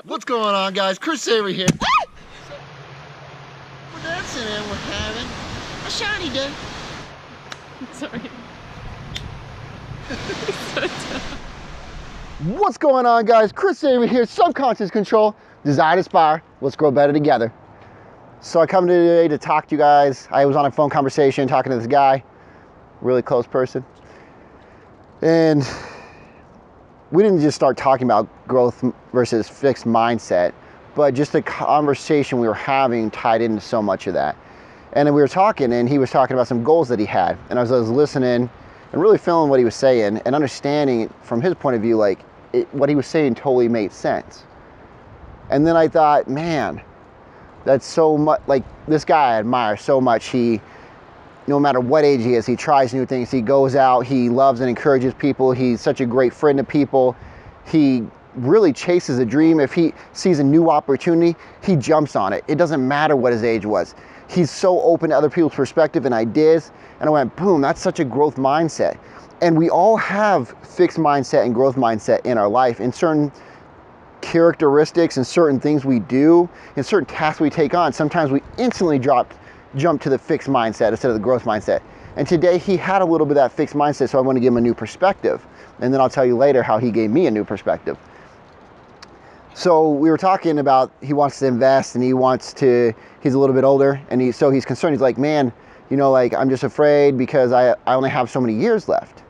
What's going on, guys? Chris Avery here. We're dancing and we're having a shiny day. Sorry. What's going on, guys? Chris Avery here. Subconscious Control, Desire to Inspire. Let's grow better together. So I come today to talk to you guys. I was on a phone conversation talking to this guy, really close person. And we didn't just start talking about growth versus fixed mindset, but just the conversation we were having tied into so much of that. And then we were talking, and he was talking about some goals that he had. And as I was listening and really feeling what he was saying and understanding from his point of view, like what he was saying totally made sense. And then I thought, man, that's so much, like this guy I admire so much. He, no matter what age he is, he tries new things. He goes out, he loves and encourages people. He's such a great friend to people. He really chases a dream. If he sees a new opportunity, he jumps on it. It doesn't matter what his age was. He's so open to other people's perspective and ideas. And I went, boom, that's such a growth mindset. And we all have fixed mindset and growth mindset in our life, in certain characteristics and certain things we do, and certain tasks we take on. Sometimes we instantly jump to the fixed mindset instead of the growth mindset. And today he had a little bit of that fixed mindset, so I want to give him a new perspective. And then I'll tell you later how he gave me a new perspective. So we were talking about he wants to invest and he's a little bit older, and he's concerned. He's like, man, you know, like I'm just afraid because I only have so many years left.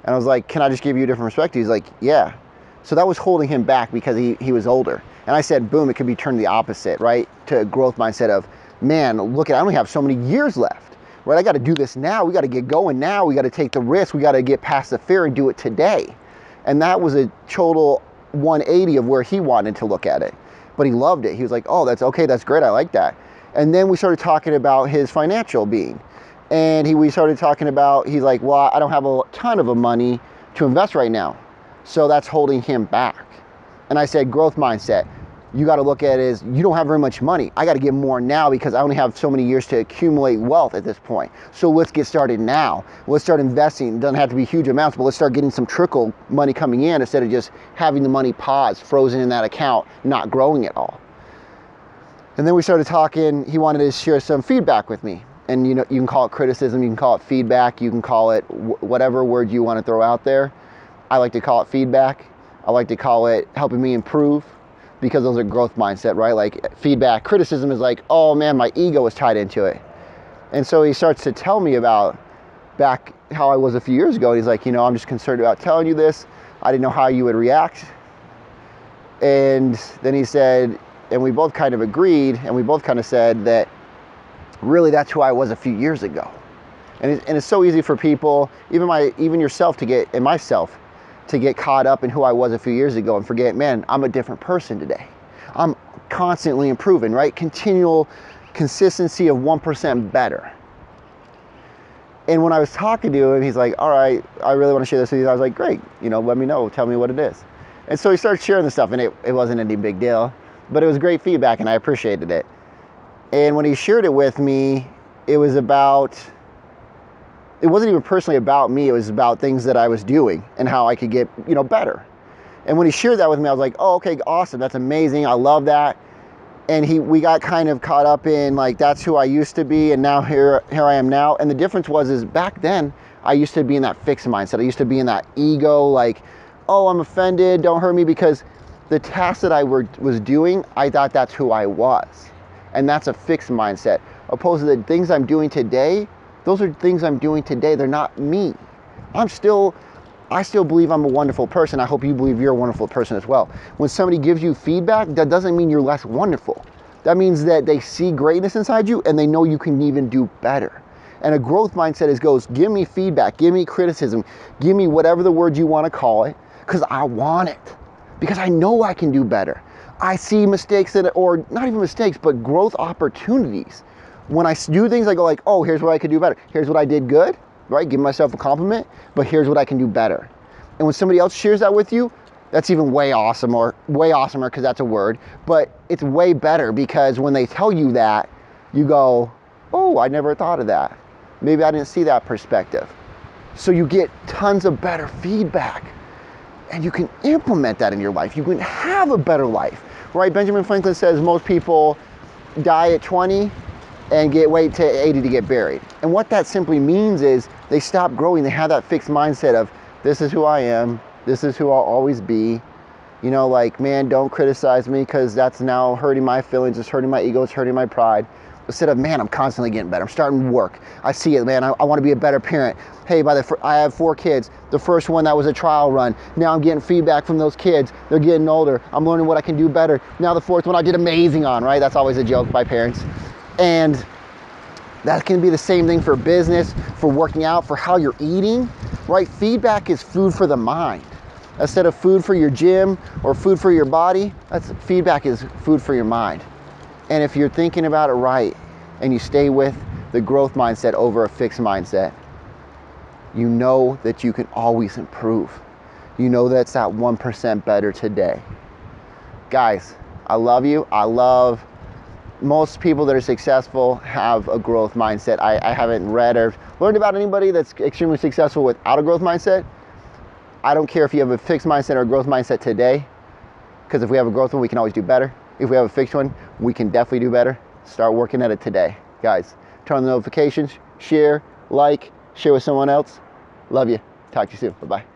And I was like, can I just give you a different perspective? He's like, yeah. So that was holding him back because he was older. And I said, boom, it could be turned the opposite, right? To a growth mindset of, man, look at, I only have so many years left, right? I got to do this now. We got to get going now. We got to take the risk. We got to get past the fear and do it today. And that was a total 180 of where he wanted to look at it. But he loved it. He was like, oh, that's okay. That's great. I like that. And then we started talking about his financial being. And we started talking about, he's like, well, I don't have a ton of money to invest right now. So that's holding him back. And I said, growth mindset. You got to look at it as, you don't have very much money. I got to get more now because I only have so many years to accumulate wealth at this point. So let's get started now. Let's start investing. It doesn't have to be huge amounts, but let's start getting some trickle money coming in instead of just having the money paused, frozen in that account, not growing at all. And then we started talking. He wanted to share some feedback with me. And you know, you can call it criticism, you can call it feedback, you can call it whatever word you want to throw out there. I like to call it feedback. I like to call it helping me improve, because those are growth mindset, right? Like feedback, criticism is like, oh man, my ego is tied into it. And so he starts to tell me about back how I was a few years ago. He's like, you know, I'm just concerned about telling you this. I didn't know how you would react. And then he said, and we both kind of agreed, and we both kind of said that really that's who I was a few years ago. And it's so easy for people, even yourself to get, and myself, to get caught up in who I was a few years ago and forget, man, I'm a different person today. I'm constantly improving, right? Continual consistency of 1% better. And when I was talking to him, he's like, all right, I really want to share this with you. I was like, great, you know, let me know, tell me what it is. And so he started sharing the stuff, and it wasn't any big deal, but it was great feedback and I appreciated it. And when he shared it with me, it wasn't even personally about me, it was about things that I was doing and how I could get, you know, better. And when he shared that with me, I was like, oh, okay, awesome, that's amazing, I love that. And we got kind of caught up in like, that's who I used to be, and now here I am now. And the difference is back then, I used to be in that fixed mindset. I used to be in that ego, like, oh, I'm offended, don't hurt me, because the tasks that I was doing, I thought that's who I was. And that's a fixed mindset. Opposed to the things I'm doing today, those are things I'm doing today. They're not me. I still believe I'm a wonderful person. I hope you believe you're a wonderful person as well. When somebody gives you feedback, that doesn't mean you're less wonderful. That means that they see greatness inside you and they know you can even do better. And a growth mindset goes, give me feedback, give me criticism, give me whatever the word you want to call it, because I want it. Because I know I can do better. I see mistakes or not even mistakes, but growth opportunities. When I do things, I go like, oh, here's what I could do better. Here's what I did good, right? Give myself a compliment, but here's what I can do better. And when somebody else shares that with you, that's even way awesomer because that's a word, but it's way better because when they tell you that, you go, oh, I never thought of that. Maybe I didn't see that perspective. So you get tons of better feedback and you can implement that in your life. You can have a better life right? Benjamin Franklin says most people die at 20 and wait to 80 to get buried. And what that simply means is they stop growing. They have that fixed mindset of, this is who I am, this is who I'll always be. You know, like, man, don't criticize me because that's now hurting my feelings, it's hurting my ego, it's hurting my pride. Instead of, man, I'm constantly getting better. I'm starting work. I see it, man. I want to be a better parent. Hey, I have 4 kids. The first one, that was a trial run. Now I'm getting feedback from those kids. They're getting older. I'm learning what I can do better. Now the 4th one I did amazing on, right? That's always a joke by parents. And that can be the same thing for business, for working out, for how you're eating, right? Feedback is food for the mind. Instead of food for your gym or food for your body, feedback is food for your mind. And if you're thinking about it right and you stay with the growth mindset over a fixed mindset, you know that you can always improve. You know that's that 1% better today. Guys, I love you. I love most people that are successful have a growth mindset. I haven't read or learned about anybody that's extremely successful without a growth mindset. I don't care if you have a fixed mindset or a growth mindset today, because if we have a growth one, we can always do better. If we have a fixed one, we can definitely do better. Start working at it today. Guys, turn on the notifications, share, like, share with someone else. Love you. Talk to you soon. Bye-bye.